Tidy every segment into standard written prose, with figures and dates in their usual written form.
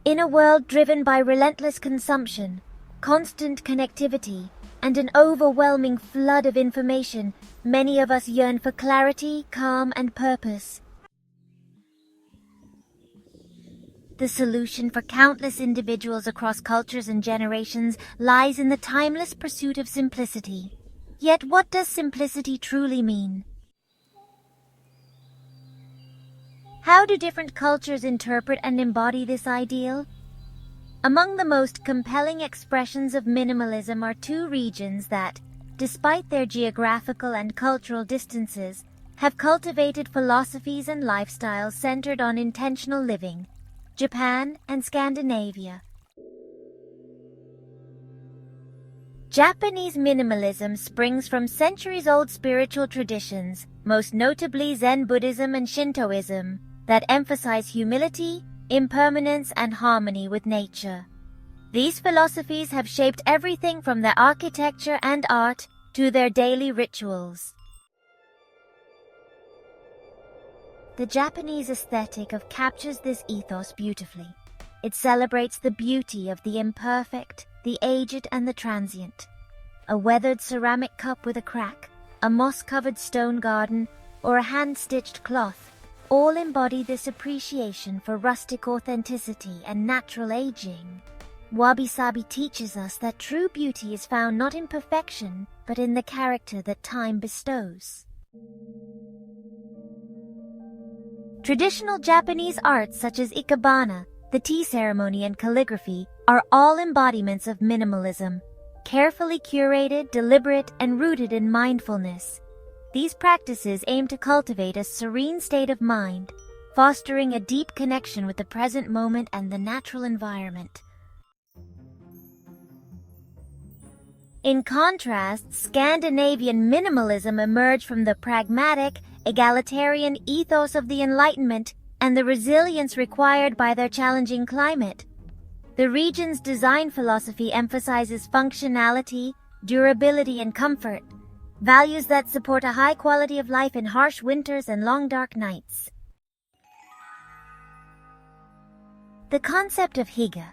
In a world driven by relentless consumption, constant connectivity, and an overwhelming flood of information, many of us yearn for clarity, calm, and purpose. The solution for countless individuals across cultures and generations lies in the timeless pursuit of simplicity. Yet what does simplicity truly mean? How do different cultures interpret and embody this ideal? Among the most compelling expressions of minimalism are two regions that, despite their geographical and cultural distances, have cultivated philosophies and lifestyles centered on intentional living: Japan and Scandinavia. Japanese minimalism springs from centuries-old spiritual traditions, most notably Zen Buddhism and Shintoism, that emphasize humility, impermanence, and harmony with nature. These philosophies have shaped everything from their architecture and art to their daily rituals. The Japanese aesthetic captures this ethos beautifully. It celebrates the beauty of the imperfect, the aged, and the transient. A weathered ceramic cup with a crack, a moss-covered stone garden, or a hand-stitched cloth all embody this appreciation for rustic authenticity and natural aging. Wabi-Sabi teaches us that true beauty is found not in perfection, but in the character that time bestows. Traditional Japanese arts such as ikebana, the tea ceremony, and calligraphy are all embodiments of minimalism, carefully curated, deliberate, and rooted in mindfulness. These practices aim to cultivate a serene state of mind, fostering a deep connection with the present moment and the natural environment. In contrast, Scandinavian minimalism emerged from the pragmatic, egalitarian ethos of the Enlightenment and the resilience required by their challenging climate. The region's design philosophy emphasizes functionality, durability, and comfort, values that support a high quality of life in harsh winters and long dark nights. The concept of Hygge,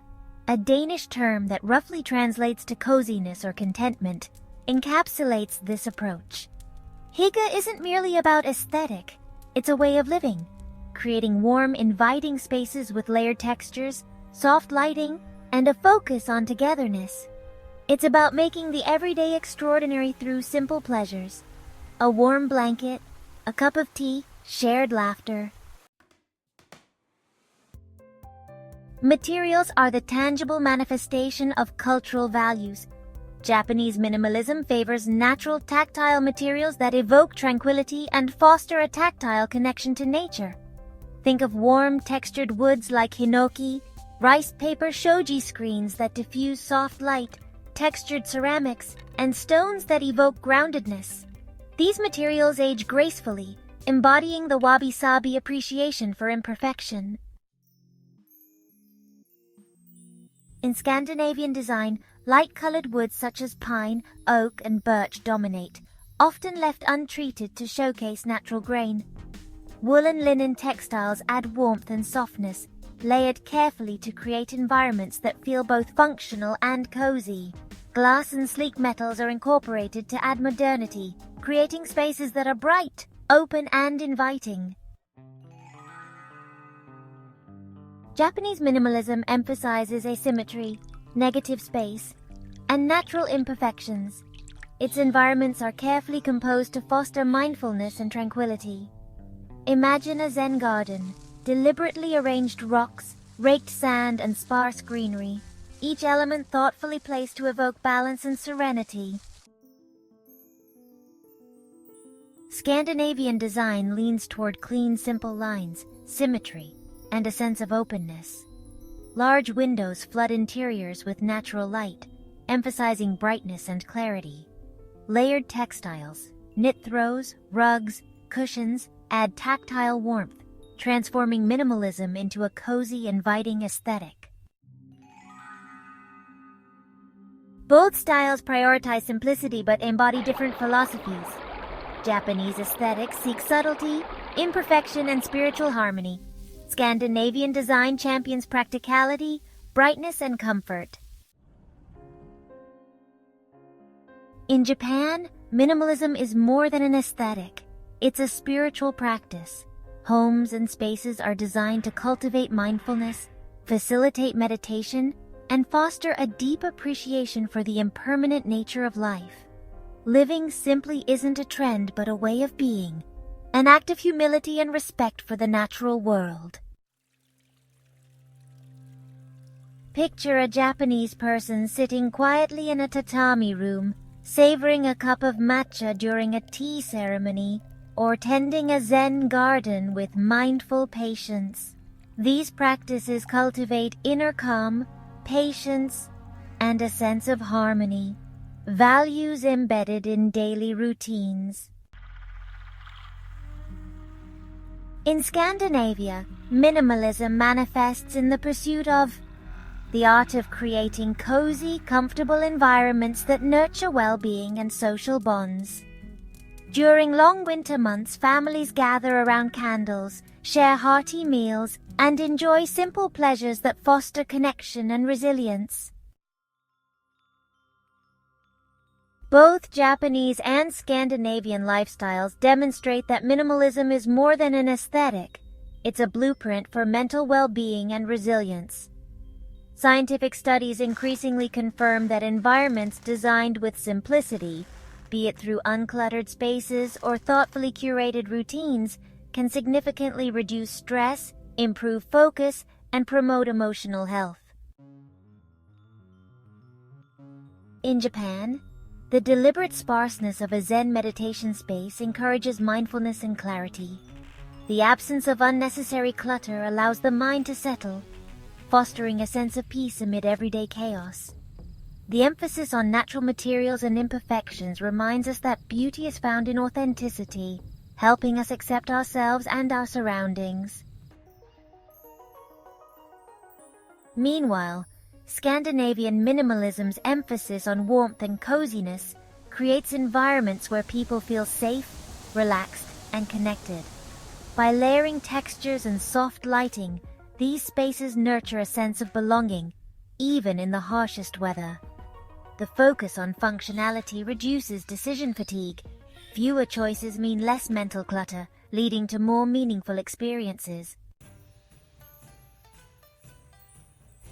a Danish term that roughly translates to coziness or contentment, encapsulates this approach. Hygge isn't merely about aesthetic, it's a way of living, creating warm, inviting spaces with layered textures, soft lighting, and a focus on togetherness. It's about making the everyday extraordinary through simple pleasures: a warm blanket, a cup of tea, shared laughter. Materials are the tangible manifestation of cultural values. Japanese minimalism favors natural, tactile materials that evoke tranquility and foster a tactile connection to nature. Think of warm, textured woods like hinoki, rice paper shoji screens that diffuse soft light, textured ceramics, and stones that evoke groundedness. These materials age gracefully, embodying the Wabi-Sabi appreciation for imperfection. In Scandinavian design, light-colored woods such as pine, oak, and birch dominate, often left untreated to showcase natural grain. Wool and linen textiles add warmth and softness, layered carefully to create environments that feel both functional and cozy. Glass and sleek metals are incorporated to add modernity, creating spaces that are bright, open, and inviting. Japanese minimalism emphasizes asymmetry, negative space, and natural imperfections. Its environments are carefully composed to foster mindfulness and tranquility. Imagine a Zen garden, deliberately arranged rocks, raked sand, and sparse greenery, each element thoughtfully placed to evoke balance and serenity. Scandinavian design leans toward clean, simple lines, symmetry, and a sense of openness. Large windows flood interiors with natural light, emphasizing brightness and clarity. Layered textiles, knit throws, rugs, cushions add tactile warmth, transforming minimalism into a cozy, inviting aesthetic. Both styles prioritize simplicity but embody different philosophies. Japanese aesthetics seek subtlety, imperfection, and spiritual harmony. Scandinavian design champions practicality, brightness, and comfort. In Japan, minimalism is more than an aesthetic. It's a spiritual practice. Homes and spaces are designed to cultivate mindfulness, facilitate meditation, and foster a deep appreciation for the impermanent nature of life. Living simply isn't a trend but a way of being, an act of humility and respect for the natural world. Picture a Japanese person sitting quietly in a tatami room, savoring a cup of matcha during a tea ceremony, or tending a Zen garden with mindful patience. These practices cultivate inner calm, patience, and a sense of harmony, values embedded in daily routines. In Scandinavia, minimalism manifests in the pursuit of the art of creating cozy, comfortable environments that nurture well-being and social bonds. During long winter months, families gather around candles, share hearty meals, and enjoy simple pleasures that foster connection and resilience. Both Japanese and Scandinavian lifestyles demonstrate that minimalism is more than an aesthetic. It's a blueprint for mental well-being and resilience. Scientific studies increasingly confirm that environments designed with simplicity, be it through uncluttered spaces or thoughtfully curated routines, can significantly reduce stress, improve focus, and promote emotional health. In Japan, the deliberate sparseness of a Zen meditation space encourages mindfulness and clarity. The absence of unnecessary clutter allows the mind to settle, fostering a sense of peace amid everyday chaos. The emphasis on natural materials and imperfections reminds us that beauty is found in authenticity, helping us accept ourselves and our surroundings. Meanwhile, Scandinavian minimalism's emphasis on warmth and coziness creates environments where people feel safe, relaxed, and connected. By layering textures and soft lighting, these spaces nurture a sense of belonging, even in the harshest weather. The focus on functionality reduces decision fatigue. Fewer choices mean less mental clutter, leading to more meaningful experiences.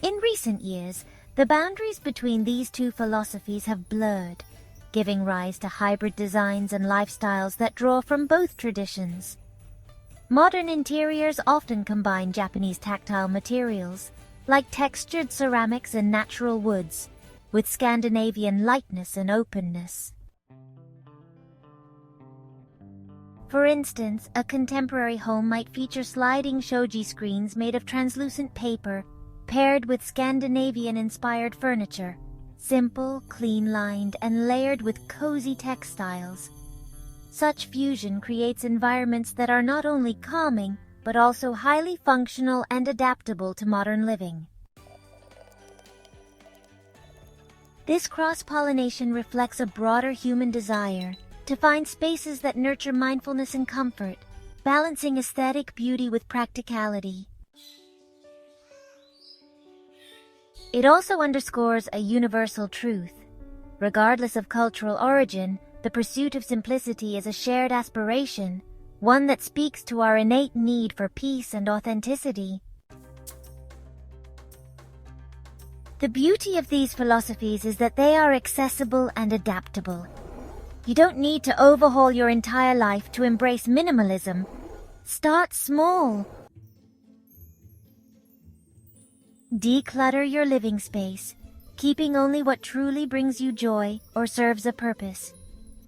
In recent years, the boundaries between these two philosophies have blurred, giving rise to hybrid designs and lifestyles that draw from both traditions. Modern interiors often combine Japanese tactile materials, like textured ceramics and natural woods, with Scandinavian lightness and openness. For instance, a contemporary home might feature sliding shoji screens made of translucent paper, paired with Scandinavian-inspired furniture, simple, clean-lined, and layered with cozy textiles. Such fusion creates environments that are not only calming, but also highly functional and adaptable to modern living. This cross-pollination reflects a broader human desire to find spaces that nurture mindfulness and comfort, balancing aesthetic beauty with practicality. It also underscores a universal truth. Regardless of cultural origin, the pursuit of simplicity is a shared aspiration, one that speaks to our innate need for peace and authenticity. The beauty of these philosophies is that they are accessible and adaptable. You don't need to overhaul your entire life to embrace minimalism. Start small. Declutter your living space, keeping only what truly brings you joy or serves a purpose.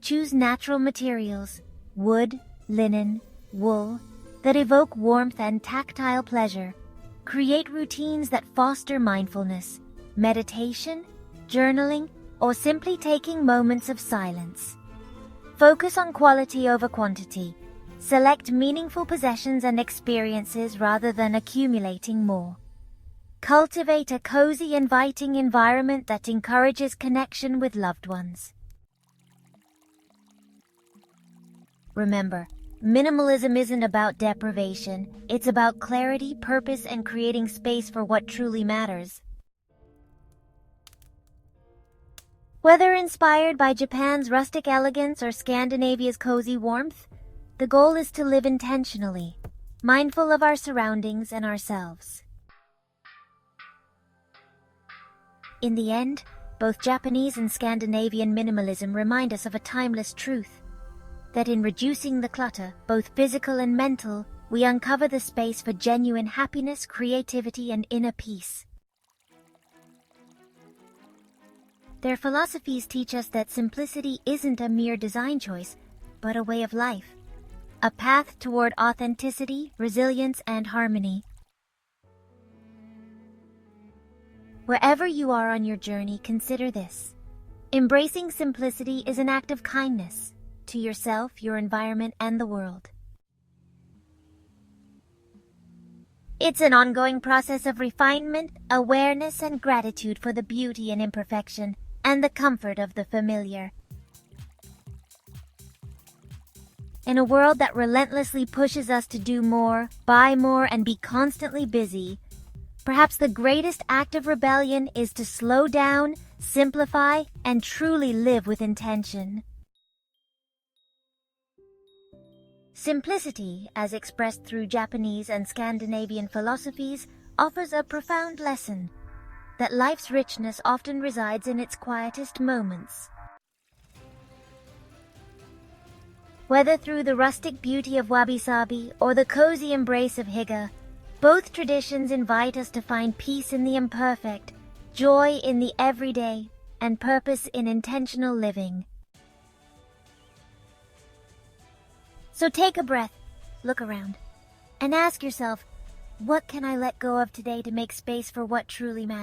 Choose natural materials, wood, linen, wool, that evoke warmth and tactile pleasure. Create routines that foster mindfulness, meditation, journaling, or simply taking moments of silence. Focus on quality over quantity. Select meaningful possessions and experiences rather than accumulating more. Cultivate a cozy, inviting environment that encourages connection with loved ones. Remember, Minimalism isn't about deprivation, it's about clarity, purpose, and creating space for what truly matters. Whether inspired by Japan's rustic elegance or Scandinavia's cozy warmth, the goal is to live intentionally, mindful of our surroundings and ourselves. In the end, both Japanese and Scandinavian minimalism remind us of a timeless truth, that in reducing the clutter, both physical and mental, we uncover the space for genuine happiness, creativity, and inner peace. Their philosophies teach us that simplicity isn't a mere design choice, but a way of life, a path toward authenticity, resilience, and harmony. Wherever you are on your journey, consider this. Embracing simplicity is an act of kindness to yourself, your environment, and the world. It's an ongoing process of refinement, awareness, and gratitude for the beauty and imperfection, and the comfort of the familiar. In a world that relentlessly pushes us to do more, buy more, and be constantly busy, perhaps the greatest act of rebellion is to slow down, simplify, and truly live with intention. Simplicity, as expressed through Japanese and Scandinavian philosophies, offers a profound lesson that life's richness often resides in its quietest moments. Whether through the rustic beauty of Wabi-Sabi or the cozy embrace of Hygge, both traditions invite us to find peace in the imperfect, joy in the everyday, and purpose in intentional living. So take a breath, look around, and ask yourself, what can I let go of today to make space for what truly matters?